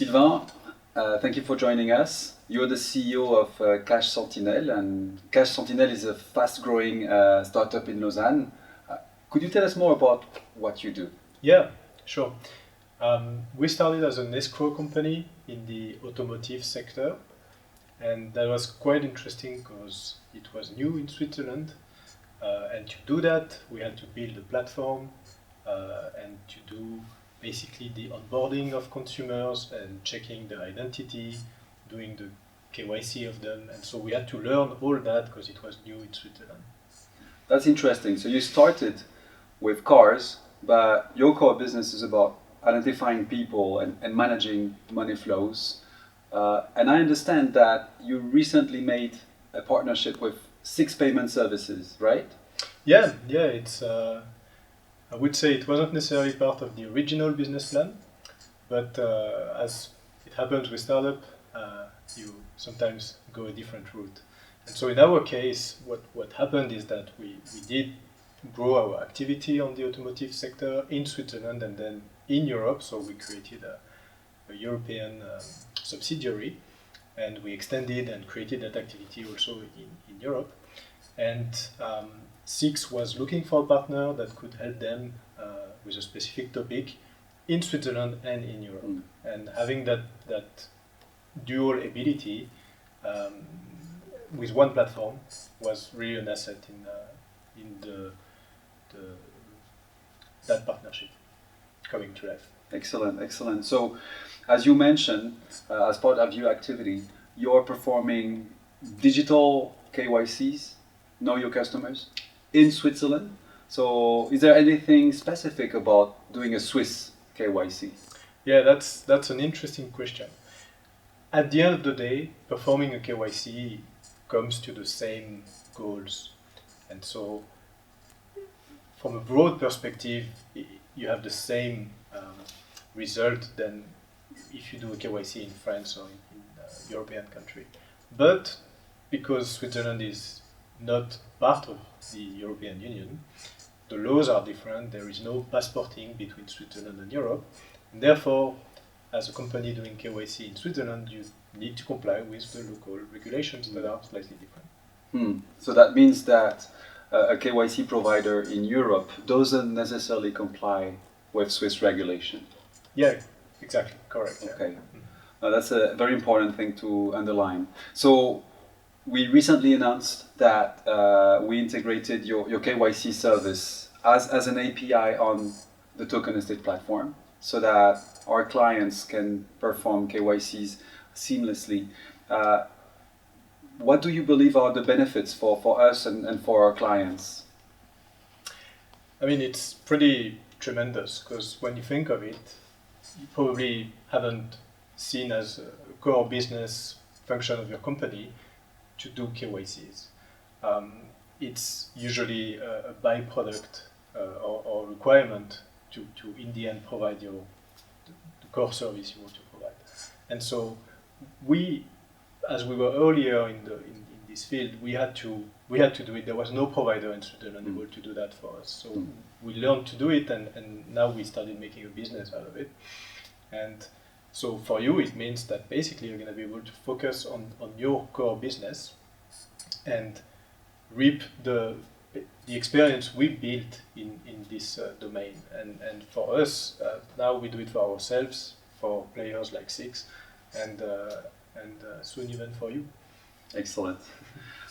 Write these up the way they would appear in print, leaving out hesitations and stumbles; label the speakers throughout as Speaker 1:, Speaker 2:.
Speaker 1: Sylvain, thank you for joining us. You're the CEO of CashSentinel, and CashSentinel is a fast-growing startup in Lausanne. Could you tell us more about what you do?
Speaker 2: Yeah, sure. We started as an escrow company in the automotive sector, and that was quite interesting because it was new in Switzerland. And to do that, we had to build a platform and to do basically the onboarding of consumers and checking their identity, doing the KYC of them. And so we had to learn all that because it was new in Switzerland.
Speaker 1: That's interesting. So you started with cars, but your core business is about identifying people and managing money flows. And I understand that you recently made a partnership with 6 payment services, right?
Speaker 2: Yeah. It's. I would say it wasn't necessarily part of the original business plan, but as it happens with startup, you sometimes go a different route. And so in our case, what happened is that we did grow our activity on the automotive sector in Switzerland and then in Europe. So we created a European subsidiary, and we extended and created that activity also in Europe. And Six was looking for a partner that could help them with a specific topic in Switzerland and in Europe. And having that dual ability with one platform was really an asset in that partnership coming to life.
Speaker 1: Excellent. So, as you mentioned, as part of your activity, you're performing digital KYCs, know your customers, in Switzerland. So, is there anything specific about doing a Swiss KYC?
Speaker 2: Yeah, that's an interesting question. At the end of the day, performing a KYC comes to the same goals. And so, from a broad perspective, you have the same result than if you do a KYC in France or in a European country. But because Switzerland is not part of the European Union, the laws are different. There is no passporting between Switzerland and Europe. And therefore, as a company doing KYC in Switzerland, you need to comply with the local regulations that are slightly different.
Speaker 1: So that means that a KYC provider in Europe doesn't necessarily comply with Swiss regulation.
Speaker 2: Yeah, exactly, correct.
Speaker 1: Okay,
Speaker 2: Yeah.
Speaker 1: That's a very important thing to underline. So we recently announced that we integrated your KYC service as an API on the Tokenestate platform so that our clients can perform KYCs seamlessly. What do you believe are the benefits for us and for our clients?
Speaker 2: I mean, it's pretty tremendous because when you think of it, you probably haven't seen as a core business function of your company to do KYCs. It's usually a byproduct or requirement to in the end provide the core service you want to provide. And so as we were earlier in this field, we had to do it. There was no provider in Switzerland able to do that for us. So we learned to do it, and now we started making a business out of it. And so for you, it means that basically you're going to be able to focus on your core business and reap the experience we built in this domain. And for us, now we do it for ourselves, for players like Six, and soon even for you.
Speaker 1: Excellent.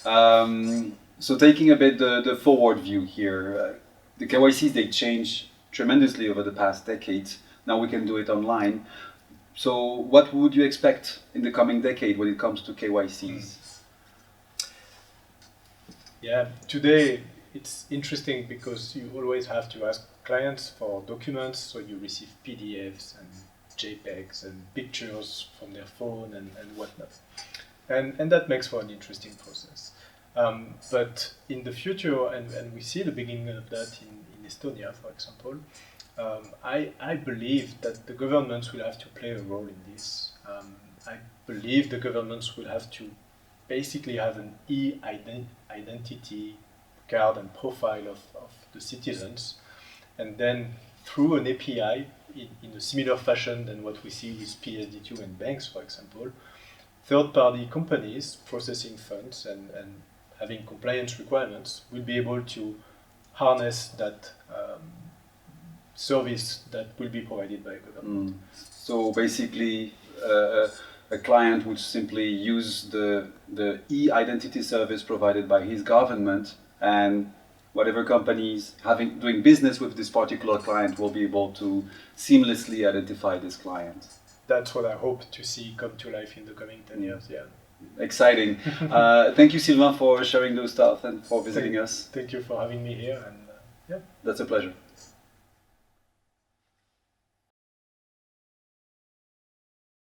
Speaker 1: So taking a bit the forward view here, the KYCs, they change tremendously over the past decades. Now we can do it online. So what would you expect in the coming decade when it comes to KYCs?
Speaker 2: Yeah, today it's interesting because you always have to ask clients for documents, so you receive PDFs and JPEGs and pictures from their phone and whatnot. And that makes for an interesting process. But in the future, and we see the beginning of that in Estonia, for example, I believe that the governments will have to play a role in this. I believe the governments will have to basically have an e-identity card and profile of the citizens, and then through an API in a similar fashion than what we see with PSD2 and banks, for example, third-party companies processing funds and having compliance requirements will be able to harness that service that will be provided by a government.
Speaker 1: So basically, a client would simply use the e-identity service provided by his government, and whatever companies doing business with this particular client will be able to seamlessly identify this client.
Speaker 2: That's what I hope to see come to life in the coming 10 years. Yeah.
Speaker 1: Exciting. Thank you, Sylvain, for sharing those stuff and for visiting us.
Speaker 2: Thank you for having me here. And
Speaker 1: that's a pleasure.